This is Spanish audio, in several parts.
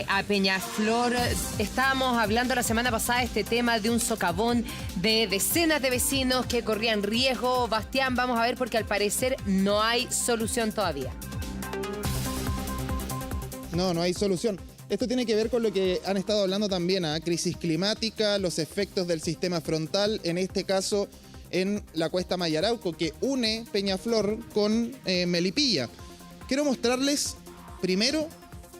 a Peñaflor. Estábamos hablando la semana pasada de este tema de un socavón de decenas de vecinos que corrían riesgo. Bastián, vamos a ver porque al parecer no hay solución todavía. No hay solución. Esto tiene que ver con lo que han estado hablando también, crisis climática, los efectos del sistema frontal, en este caso en la cuesta Mayarauco, que une Peñaflor con Melipilla. Quiero mostrarles primero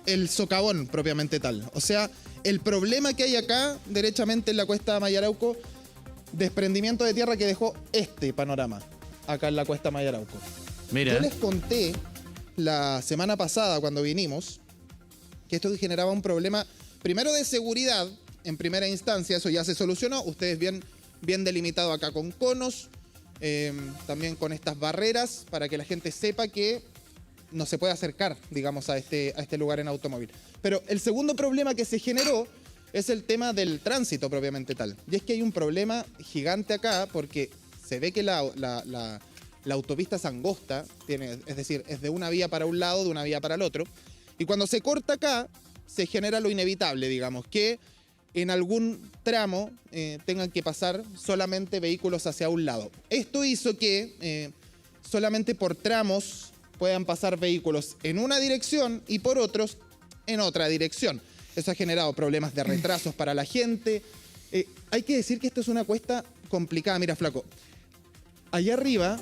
el socavón propiamente tal. O sea, el problema que hay acá, derechamente en la cuesta Mayarauco, desprendimiento de tierra que dejó este panorama, acá en la cuesta Mayarauco. Mira. Yo les conté la semana pasada cuando vinimos que esto generaba un problema, primero de seguridad, en primera instancia, eso ya se solucionó. Ustedes bien delimitado acá con conos, también con estas barreras para que la gente sepa que no se puede acercar, digamos, a este lugar en automóvil. Pero el segundo problema que se generó es el tema del tránsito propiamente tal. Y es que hay un problema gigante acá porque se ve que la autopista es angosta, es decir, es de una vía para un lado, de una vía para el otro. Y cuando se corta acá, se genera lo inevitable, digamos, que en algún tramo tengan que pasar solamente vehículos hacia un lado. Esto hizo que solamente por tramos puedan pasar vehículos en una dirección y por otros en otra dirección. Eso ha generado problemas de retrasos para la gente. Hay que decir que esto es una cuesta complicada. Mira, flaco, allá arriba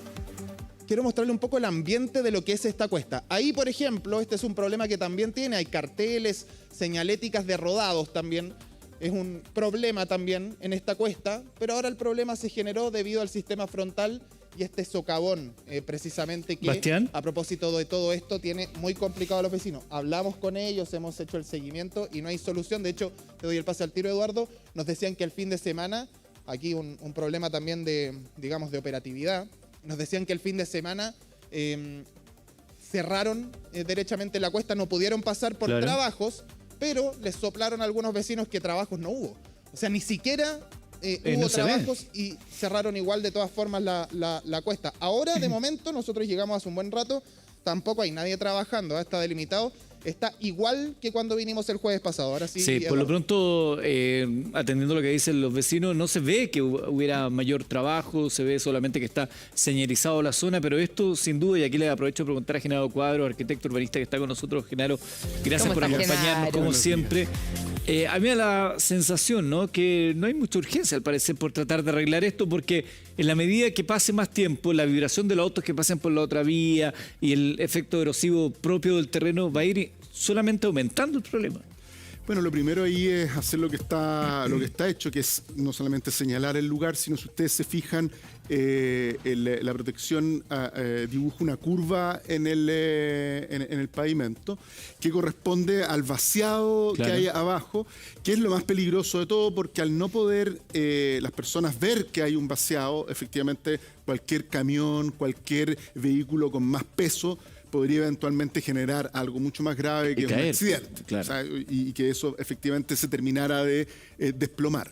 quiero mostrarle un poco el ambiente de lo que es esta cuesta. Ahí, por ejemplo, este es un problema que también tiene. Hay carteles, señaléticas de rodados también. Es un problema también en esta cuesta, pero ahora el problema se generó debido al sistema frontal y este socavón, precisamente, que Bastián, a propósito de todo esto tiene muy complicado a los vecinos. Hablamos con ellos, hemos hecho el seguimiento y no hay solución. De hecho, te doy el pase al tiro, Eduardo. Nos decían que el fin de semana, aquí un problema también de, digamos, de operatividad, nos decían que el fin de semana cerraron derechamente la cuesta, no pudieron pasar por trabajos, pero les soplaron a algunos vecinos que trabajos no hubo. O sea, ni siquiera hubo trabajos y cerraron igual de todas formas la cuesta. Ahora, de momento, nosotros llegamos hace un buen rato, tampoco hay nadie trabajando, está delimitado. Está igual que cuando vinimos el jueves pasado. Ahora sí. Sí, por lo pronto, atendiendo a lo que dicen los vecinos, no se ve que hubiera mayor trabajo, se ve solamente que está señalizado la zona, pero esto sin duda, y aquí le aprovecho de preguntar a Genaro Cuadro, arquitecto urbanista que está con nosotros. Genaro, gracias por acompañarnos como siempre. A mí me da la sensación, ¿no?, que no hay mucha urgencia al parecer por tratar de arreglar esto, porque en la medida que pase más tiempo, la vibración de los autos que pasen por la otra vía y el efecto erosivo propio del terreno va a ir solamente aumentando el problema. Bueno, lo primero ahí es hacer lo que está hecho, que es no solamente señalar el lugar, sino si ustedes se fijan, la protección dibuja una curva en el pavimento que corresponde al vaciado que hay abajo, que es lo más peligroso de todo, porque al no poder las personas ver que hay un vaciado, efectivamente cualquier camión, cualquier vehículo con más peso podría eventualmente generar algo mucho más grave que un accidente. Claro. O sea, y que eso efectivamente se terminara de desplomar.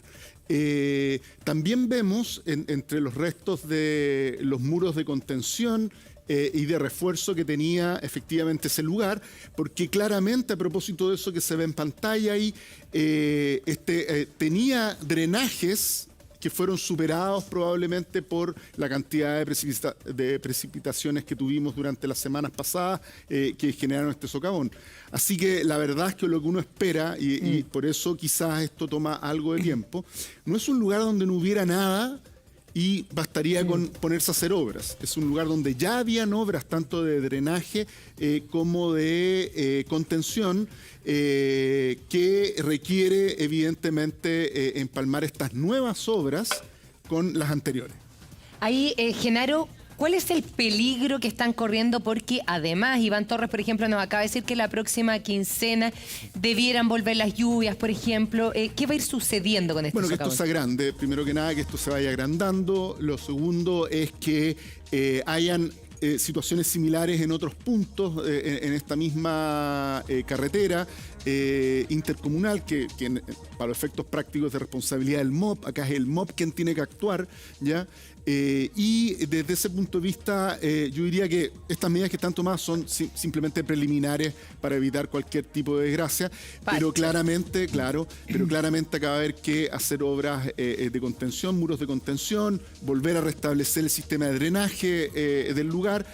También vemos entre los restos de los muros de contención y de refuerzo que tenía efectivamente ese lugar, porque claramente, a propósito de eso que se ve en pantalla ahí, tenía drenajes que fueron superados probablemente por la cantidad de precipitaciones que tuvimos durante las semanas pasadas que generaron este socavón. Así que la verdad es que lo que uno espera, y por eso quizás esto toma algo de tiempo, no es un lugar donde no hubiera nada y bastaría con ponerse a hacer obras. Es un lugar donde ya habían obras tanto de drenaje como de contención, que requiere evidentemente empalmar estas nuevas obras con las anteriores. Ahí, Genaro, ¿cuál es el peligro que están corriendo? Porque además, Iván Torres, por ejemplo, nos acaba de decir que la próxima quincena debieran volver las lluvias, por ejemplo. ¿Qué va a ir sucediendo con esto? Bueno, que esto sea grande. Primero que nada, que esto se vaya agrandando. Lo segundo es que hayan situaciones similares en otros puntos en esta misma carretera. intercomunal para los efectos prácticos de responsabilidad del MOP, acá es el MOP quien tiene que actuar, ¿ya? Y desde ese punto de vista, yo diría que estas medidas que están tomadas son simplemente preliminares para evitar cualquier tipo de desgracia, pero claramente, acá va a haber que hacer obras de contención, muros de contención, volver a restablecer el sistema de drenaje del lugar,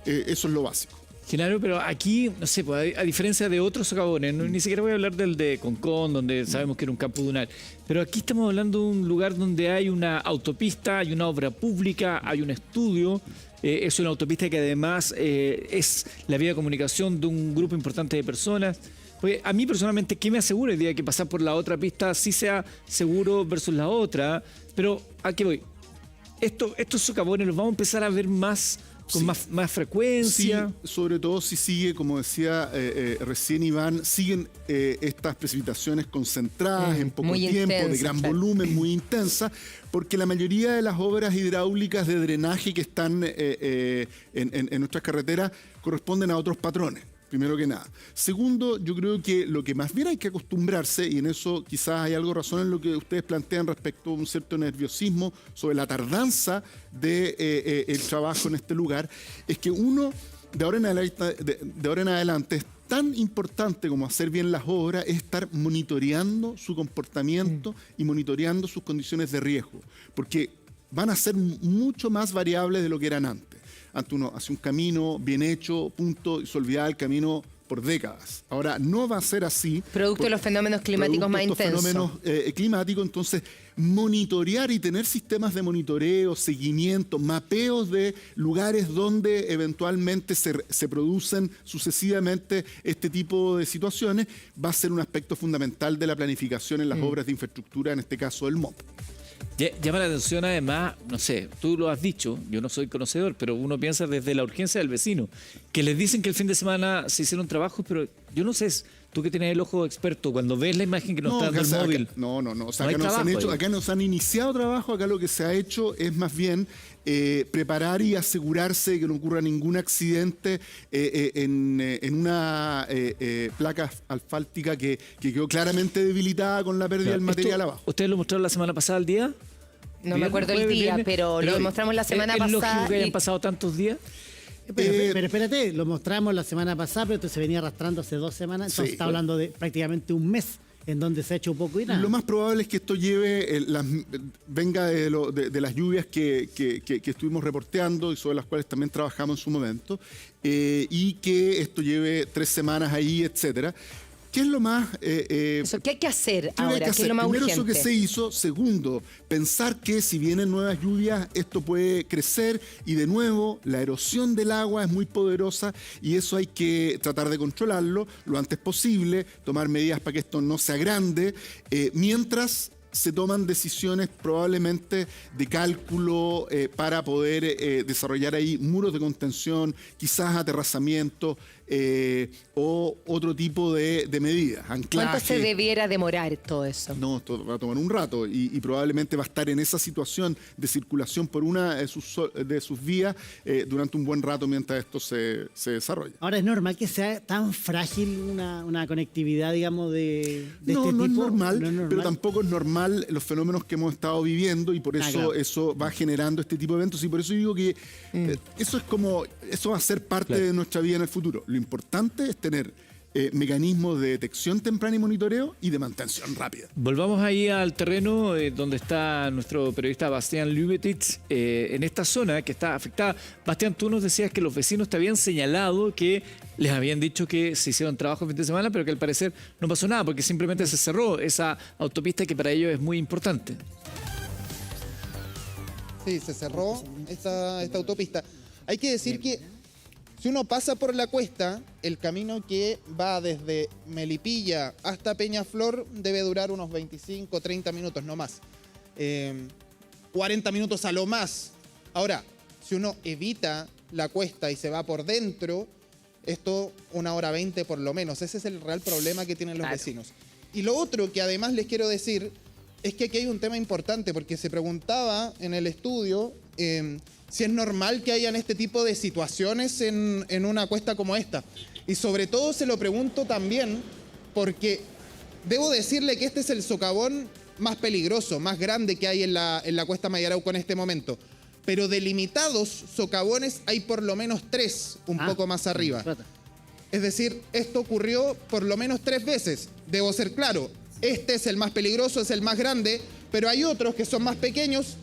eso es lo básico. Genaro, pero aquí, no sé, pues, a diferencia de otros socavones, ni siquiera voy a hablar del de Concón, donde sabemos que era un campo dunar, pero aquí estamos hablando de un lugar donde hay una autopista, hay una obra pública, hay un estudio, es una autopista que además es la vía de comunicación de un grupo importante de personas. Pues a mí personalmente, ¿qué me asegura el día que pasar por la otra pista sí sea seguro versus la otra? Pero, ¿a qué voy? Estos socavones los vamos a empezar a ver más... con más frecuencia. Sí, sobre todo si sigue, como decía recién Iván, siguen estas precipitaciones concentradas en poco tiempo, de gran volumen, muy intensas, porque la mayoría de las obras hidráulicas de drenaje que están en nuestras carreteras corresponden a otros patrones. Primero que nada. Segundo, yo creo que lo que más bien hay que acostumbrarse, y en eso quizás hay algo de razón en lo que ustedes plantean respecto a un cierto nerviosismo sobre la tardanza del trabajo en este lugar, es que uno, de ahora en adelante, es tan importante como hacer bien las obras, es estar monitoreando su comportamiento y monitoreando sus condiciones de riesgo, porque van a ser mucho más variables de lo que eran antes. Antes uno hace un camino bien hecho, punto, y se olvidaba el camino por décadas. Ahora no va a ser así. Producto de los fenómenos climáticos más intensos. Fenómenos climáticos, entonces monitorear y tener sistemas de monitoreo, seguimiento, mapeos de lugares donde eventualmente se producen sucesivamente este tipo de situaciones, va a ser un aspecto fundamental de la planificación en las obras de infraestructura, en este caso el MOP. Llama la atención además, no sé, tú lo has dicho, yo no soy conocedor, pero uno piensa desde la urgencia del vecino, que les dicen que el fin de semana se hicieron trabajos, pero yo no sé, tú que tienes el ojo experto, cuando ves la imagen que nos está dando el móvil... O sea, acá nos han iniciado trabajo, acá lo que se ha hecho es más bien preparar y asegurarse de que no ocurra ningún accidente en una placa asfáltica que quedó claramente debilitada con la pérdida del material abajo. ¿Ustedes lo mostraron la semana pasada al día? No me acuerdo el día, pero lo mostramos la semana pasada. ¿Es lógico que hayan pasado tantos días? Pero espérate, lo mostramos la semana pasada, pero esto se venía arrastrando hace 2 semanas, entonces está hablando de prácticamente un mes en donde se ha hecho poco y nada. Lo más probable es que esto venga de las lluvias que estuvimos reporteando y sobre las cuales también trabajamos en su momento, y que esto lleve 3 semanas ahí, etcétera. ¿Qué es lo más... ¿Qué hay que hacer ahora? ¿Qué es lo más Primero, urgente? eso que se hizo. Segundo, pensar que si vienen nuevas lluvias, esto puede crecer. Y de nuevo, la erosión del agua es muy poderosa y eso hay que tratar de controlarlo lo antes posible, tomar medidas para que esto no se agrande, mientras se toman decisiones probablemente de cálculo para poder desarrollar ahí muros de contención, quizás aterrazamiento, o otro tipo de medidas. Anclaje. ¿Cuánto se debiera demorar todo eso? No, esto va a tomar un rato y probablemente va a estar en esa situación de circulación por una de sus vías durante un buen rato mientras esto se desarrolla. Ahora, ¿es normal que sea tan frágil una conectividad, digamos, de este tipo? No es normal, pero tampoco es normal los fenómenos que hemos estado viviendo y por eso claro. Eso va generando este tipo de eventos y por eso digo que eso va a ser parte de nuestra vida en el futuro. Lo importante es tener mecanismos de detección temprana y monitoreo y de mantención rápida. Volvamos ahí al terreno donde está nuestro periodista Bastián Lübetitz, en esta zona que está afectada. Bastián, tú nos decías que los vecinos te habían señalado que les habían dicho que se hicieron trabajo el fin de semana, pero que al parecer no pasó nada porque simplemente se cerró esa autopista que para ellos es muy importante. Sí, se cerró esta autopista. Hay que decir que si uno pasa por la cuesta, el camino que va desde Melipilla hasta Peñaflor debe durar unos 25, 30 minutos, no más. 40 minutos a lo más. Ahora, si uno evita la cuesta y se va por dentro, esto 1 hora 20 por lo menos. Ese es el real problema que tienen los vecinos. Y lo otro que además les quiero decir es que aquí hay un tema importante, porque se preguntaba en el estudio si es normal que hayan este tipo de situaciones en una cuesta como esta. Y sobre todo se lo pregunto también porque debo decirle que este es el socavón más peligroso, más grande que hay en la Cuesta Mayarauco en este momento. Pero delimitados socavones hay por lo menos 3 un poco más arriba. Es decir, esto ocurrió por lo menos 3 veces. Debo ser claro, este es el más peligroso, es el más grande, pero hay otros que son más pequeños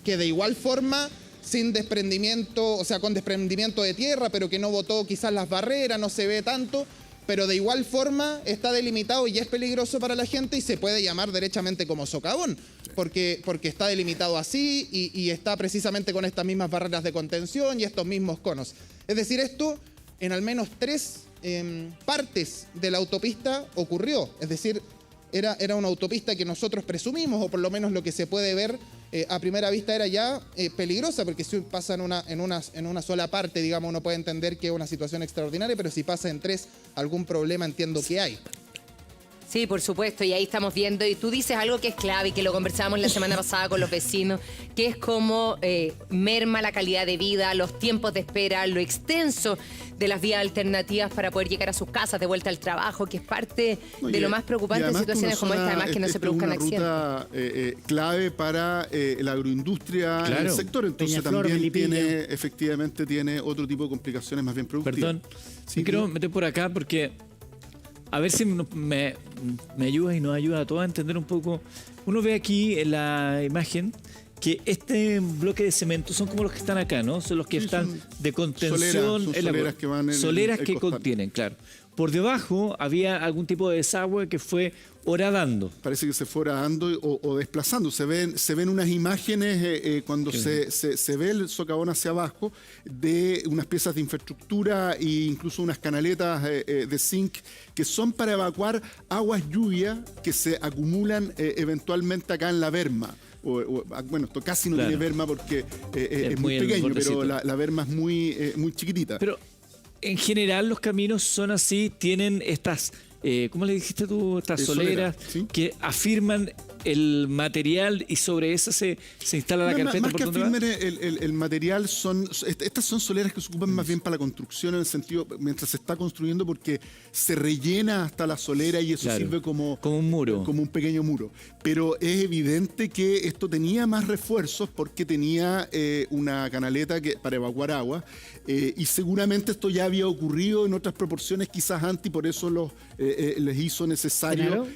que de igual forma, sin desprendimiento, o sea, con desprendimiento de tierra, pero que no botó quizás las barreras, no se ve tanto, pero de igual forma está delimitado y es peligroso para la gente y se puede llamar derechamente como socavón, porque está delimitado así y está precisamente con estas mismas barreras de contención y estos mismos conos. Es decir, esto en al menos 3 partes de la autopista ocurrió. Es decir, era una autopista que nosotros presumimos, o por lo menos lo que se puede ver a primera vista era ya peligrosa, porque si pasa en una sola parte, digamos, uno puede entender que es una situación extraordinaria, pero si pasa en 3, algún problema entiendo que hay. Sí, por supuesto, y ahí estamos viendo, y tú dices algo que es clave y que lo conversábamos la semana pasada con los vecinos, que es cómo merma la calidad de vida, los tiempos de espera, lo extenso de las vías alternativas para poder llegar a sus casas, de vuelta al trabajo, que es parte de lo más preocupante en situaciones como esta, además que no se produzcan accidentes. Es una ruta clave para la agroindustria en el sector, entonces Peñaflor, también Melipilla. efectivamente tiene otro tipo de complicaciones más bien productivas. Perdón, Sí, me quiero meter por acá porque a ver si me ayuda y nos ayuda a todos a entender un poco. Uno ve aquí en la imagen que este bloque de cemento son como los que están acá, ¿no? Son los que Sí, están son de contención. son soleras que van en soleras el que costal. contienen, claro. Por debajo había algún tipo de desagüe que fue horadando. Parece que se fue dando o desplazando. Se ven unas imágenes cuando se ve el socavón hacia abajo de unas piezas de infraestructura e incluso unas canaletas de zinc que son para evacuar aguas lluvia que se acumulan eventualmente acá en la berma. Bueno, esto casi no tiene berma porque es muy pequeño, pero la berma es muy chiquitita. Pero en general los caminos son así, tienen estas, ¿cómo le dijiste tú? Estas soleras ¿sí? que afirman el material y sobre esa se instala la carpeta. Más ¿por que dónde va? afirmen el material, estas son soleras que se ocupan más bien para la construcción, en el sentido, mientras se está construyendo, porque se rellena hasta la solera y eso Claro, sirve como un muro. como un pequeño muro. Pero es evidente que esto tenía más refuerzos porque tenía una canaleta para evacuar agua y seguramente esto ya había ocurrido en otras proporciones quizás antes y por eso les hizo necesario Claro.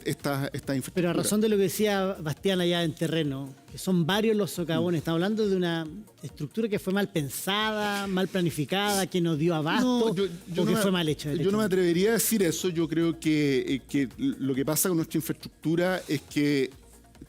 esta infraestructura. Pero a razón de lo que decía Bastián allá en terreno, que son varios los socavones, estamos hablando de una estructura que fue mal pensada, mal planificada, que no dio abasto, o que fue mal hecha. Yo no me atrevería a decir eso. Yo creo que lo que pasa con nuestra infraestructura es que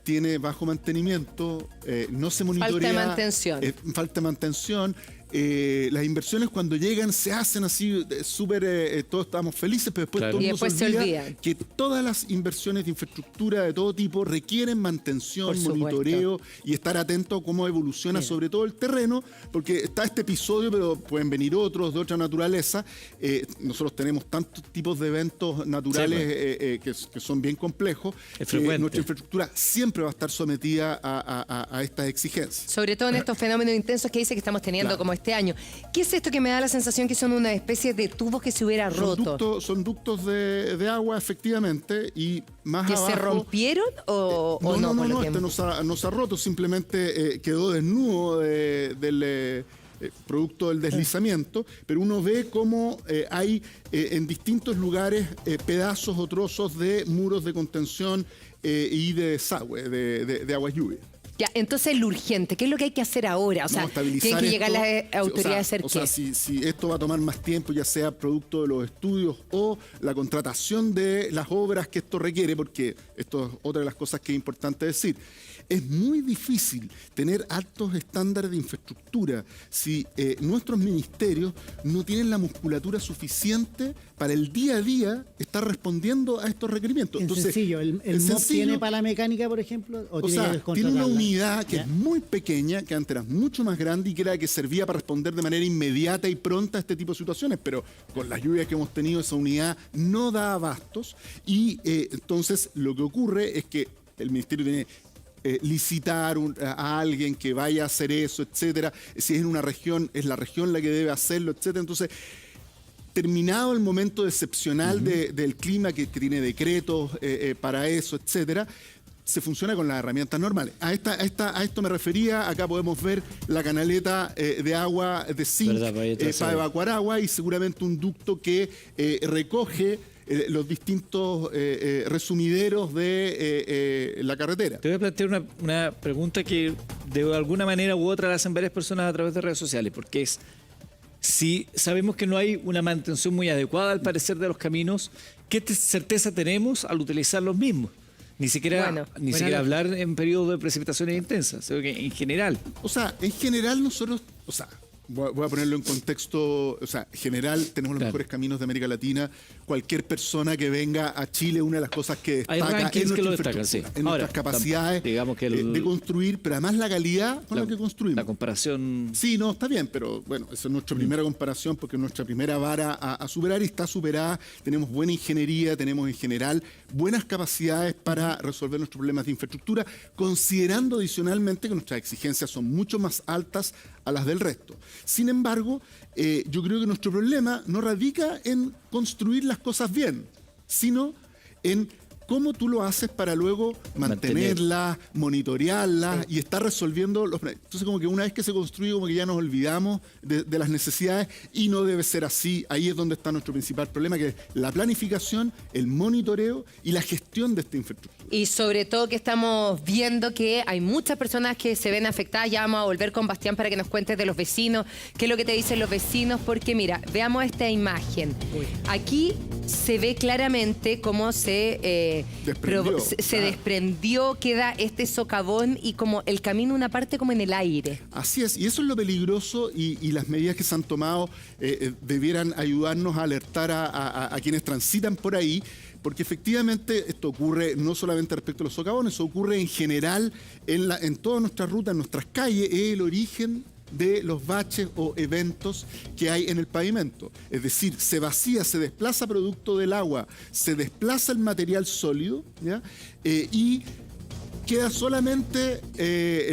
tiene bajo mantenimiento, no se monitorea. Falta de mantención. Falta de mantención. Las inversiones cuando llegan se hacen así súper, todos estamos felices, pero después Claro. todo el Y mundo después se olvida. que todas las inversiones de infraestructura de todo tipo requieren mantención, Por supuesto. monitoreo y estar atento a cómo evoluciona sobre todo el terreno, porque está este episodio, pero pueden venir otros de otra naturaleza. Nosotros tenemos tantos tipos de eventos naturales que son bien complejos. Es frecuente. Nuestra infraestructura siempre va a estar sometida a estas exigencias. Sobre todo en estos fenómenos intensos que dice que estamos teniendo Claro. como este año. ¿Qué es esto que me da la sensación que son una especie de tubos que se hubiera roto? Son ductos de agua, efectivamente, y más ¿Que abajo... se rompieron o no? No, por lo que- este no se ha roto, simplemente quedó desnudo del producto del deslizamiento, pero uno ve cómo hay en distintos lugares pedazos o trozos de muros de contención y de desagüe, de agua lluvia. Ya, entonces lo urgente, ¿qué es lo que hay que hacer ahora? O sea, Estabilizar tienen que llegar esto. las autoridades a hacer O qué. sea, si esto va a tomar más tiempo, ya sea producto de los estudios o la contratación de las obras que esto requiere, porque esto es otra de las cosas que es importante decir. Es muy difícil tener altos estándares de infraestructura si nuestros ministerios no tienen la musculatura suficiente para el día a día estar respondiendo a estos requerimientos. En sencillo, ¿el MOP tiene para la mecánica, por ejemplo? O tiene sea, que tiene una contratarla? unidad que ¿Ya? es muy pequeña, que antes era mucho más grande y que era la que servía para responder de manera inmediata y pronta a este tipo de situaciones, pero con las lluvias que hemos tenido esa unidad no da abastos y entonces lo que ocurre es que el ministerio tiene licitar a alguien que vaya a hacer eso, etcétera. Si es en una región, es la región la que debe hacerlo, etcétera. Entonces, terminado el momento excepcional del clima que tiene decretos para eso, etcétera, se funciona con las herramientas normales. A esto me refería. Acá podemos ver la canaleta de agua de zinc para evacuar agua y seguramente un ducto que recoge los distintos resumideros de la carretera. Te voy a plantear una pregunta que de alguna manera u otra la hacen varias personas a través de redes sociales, porque es: si sabemos que no hay una mantención muy adecuada al parecer de los caminos, ¿qué certeza tenemos al utilizar los mismos? Ni siquiera hablar en periodos de precipitaciones intensas, sino que en general. O sea, en general nosotros, voy a ponerlo en contexto, general, tenemos los mejores caminos de América Latina. Cualquier persona que venga a Chile, una de las cosas que destaca es nuestras capacidades de construir, pero además la calidad con la que construimos. La comparación... Sí, no, está bien, pero bueno, esa es nuestra primera comparación porque es nuestra primera vara a superar y está superada. Tenemos buena ingeniería, tenemos en general buenas capacidades para resolver nuestros problemas de infraestructura, considerando adicionalmente que nuestras exigencias son mucho más altas a las del resto. Sin embargo, yo creo que nuestro problema no radica en construir las cosas bien, sino en cómo tú lo haces para luego mantenerlas, monitorearlas y estar resolviendo los problemas. Entonces, como que una vez que se construye, como que ya nos olvidamos de las necesidades y no debe ser así. Ahí es donde está nuestro principal problema, que es la planificación, el monitoreo y la gestión de esta infraestructura. Y sobre todo que estamos viendo que hay muchas personas que se ven afectadas. Ya vamos a volver con Bastián para que nos cuentes de los vecinos, qué es lo que te dicen los vecinos, porque mira, veamos esta imagen. Aquí se ve claramente cómo se desprendió, queda este socavón y como el camino una parte como en el aire. Así es, y eso es lo peligroso y las medidas que se han tomado debieran ayudarnos a alertar a quienes transitan por ahí, porque efectivamente esto ocurre no solamente respecto a los socavones, ocurre en general en todas nuestras rutas, en nuestras calles, es el origen de los baches o eventos que hay en el pavimento. Es decir, se vacía, se desplaza producto del agua, se desplaza el material sólido, ¿ya? Y queda solamente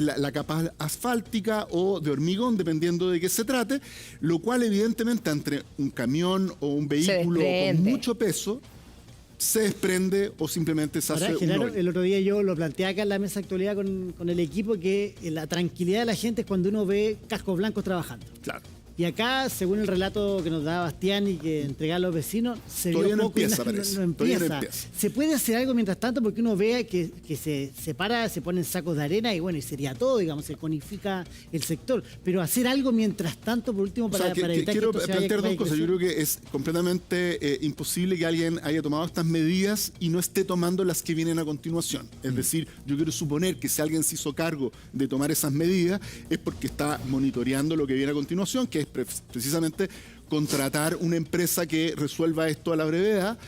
la capa asfáltica o de hormigón, dependiendo de qué se trate, lo cual evidentemente entre un camión o un vehículo con mucho peso se desprende o simplemente se hace un hoyo. El otro día yo lo planteé acá en la mesa de actualidad con el equipo, que la tranquilidad de la gente es cuando uno ve cascos blancos trabajando. Claro. Y acá, según el relato que nos da Bastián y que entrega a los vecinos, se todavía vio no poco empieza, no empieza. Se puede hacer algo mientras tanto, porque uno vea que se separa, se ponen sacos de arena y bueno, y sería todo, digamos, se conifica el sector. Pero hacer algo mientras tanto, por último, para evitar quiero que esto plantear dos cosas. Yo creo que es completamente imposible que alguien haya tomado estas medidas y no esté tomando las que vienen a continuación. Es decir, yo quiero suponer que si alguien se hizo cargo de tomar esas medidas es porque está monitoreando lo que viene a continuación, que es precisamente contratar una empresa que resuelva esto a la brevedad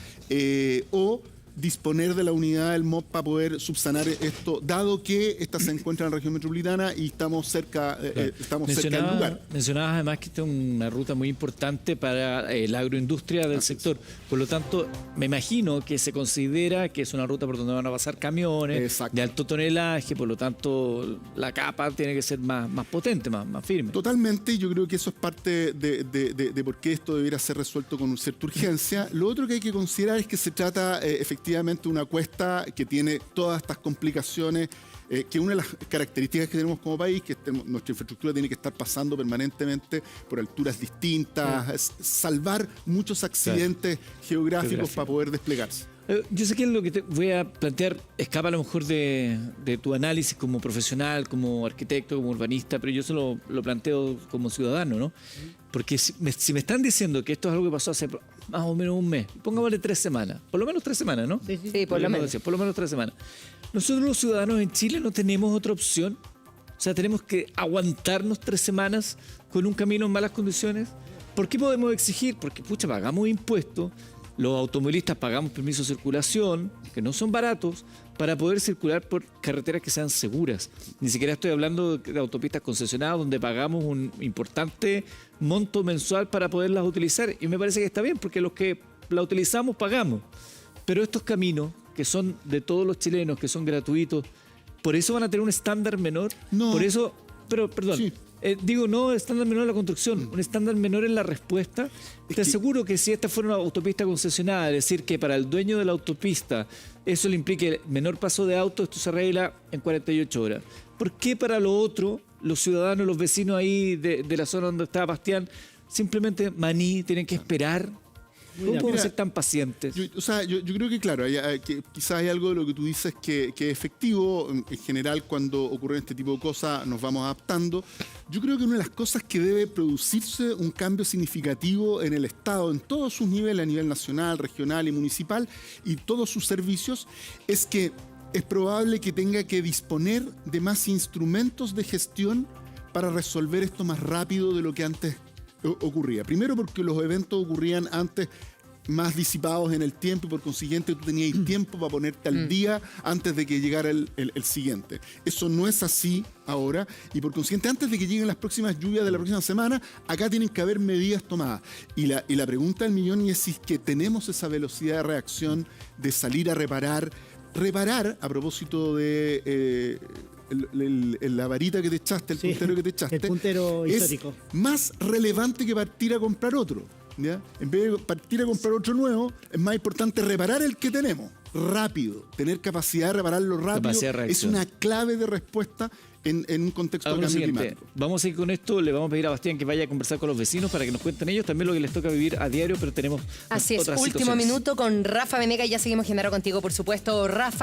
o disponer de la unidad del MOP para poder subsanar esto, dado que esta se encuentra en la región metropolitana y estamos cerca del lugar. Mencionabas además que esta es una ruta muy importante para la agroindustria del sector. Por lo tanto, me imagino que se considera que es una ruta por donde van a pasar camiones de alto tonelaje, por lo tanto la capa tiene que ser más potente, más firme. Totalmente, yo creo que eso es parte de por qué esto debiera ser resuelto con cierta urgencia. Lo otro que hay que considerar es que se trata efectivamente una cuesta que tiene todas estas complicaciones, que una de las características que tenemos como país, que nuestra infraestructura tiene que estar pasando permanentemente por alturas distintas, salvar muchos accidentes geográficos para poder desplegarse. Yo sé que lo que te voy a plantear escapa a lo mejor de tu análisis como profesional, como arquitecto, como urbanista, pero yo se lo planteo como ciudadano, ¿no? Porque si me están diciendo que esto es algo que pasó hace más o menos un mes, pongámosle 3 semanas, por lo menos 3 semanas, ¿no? Sí, por lo menos. Por lo menos 3 semanas. Nosotros los ciudadanos en Chile no tenemos otra opción. O sea, tenemos que aguantarnos 3 semanas con un camino en malas condiciones. ¿Por qué podemos exigir? Porque, pagamos impuestos. Los automovilistas pagamos permisos de circulación, que no son baratos, para poder circular por carreteras que sean seguras. Ni siquiera estoy hablando de autopistas concesionadas, donde pagamos un importante monto mensual para poderlas utilizar. Y me parece que está bien, porque los que la utilizamos pagamos. Pero estos caminos, que son de todos los chilenos, que son gratuitos, ¿por eso van a tener un estándar menor? No. Por eso, pero perdón. Sí. Digo, no estándar menor en la construcción, un estándar menor en la respuesta. Te aseguro que si esta fuera una autopista concesionada, es decir, que para el dueño de la autopista eso le implique menor paso de auto, esto se arregla en 48 horas. ¿Por qué para lo otro, los ciudadanos, los vecinos ahí de la zona donde estaba Bastián, simplemente maní, tienen que esperar? ¿Cómo podemos ser tan pacientes? Yo creo que, claro, quizás hay algo de lo que tú dices que es efectivo. En general, cuando ocurren este tipo de cosas, nos vamos adaptando. Yo creo que una de las cosas que debe producirse un cambio significativo en el Estado, en todos sus niveles, a nivel nacional, regional y municipal, y todos sus servicios, es que es probable que tenga que disponer de más instrumentos de gestión para resolver esto más rápido de lo que antes ocurría. Primero porque los eventos ocurrían antes más disipados en el tiempo y por consiguiente tú tenías tiempo para ponerte al día antes de que llegara el siguiente. Eso no es así ahora y por consiguiente antes de que lleguen las próximas lluvias de la próxima semana, acá tienen que haber medidas tomadas. Y la pregunta del millón es si es que tenemos esa velocidad de reacción de salir a reparar, a propósito de... la varita que te echaste, el puntero que te echaste, el puntero histórico, es más relevante que partir a comprar otro, ¿ya? En vez de partir a comprar otro nuevo, es más importante reparar el que tenemos rápido. Tener capacidad de repararlo rápido es una clave de respuesta en un contexto de cambio climático. Vamos a ir con esto, le vamos a pedir a Bastián que vaya a conversar con los vecinos para que nos cuenten ellos también lo que les toca vivir a diario, pero tenemos Así es, otras último situaciones. minuto con Rafa Venegas, ya seguimos, Genaro, contigo, por supuesto. Rafa.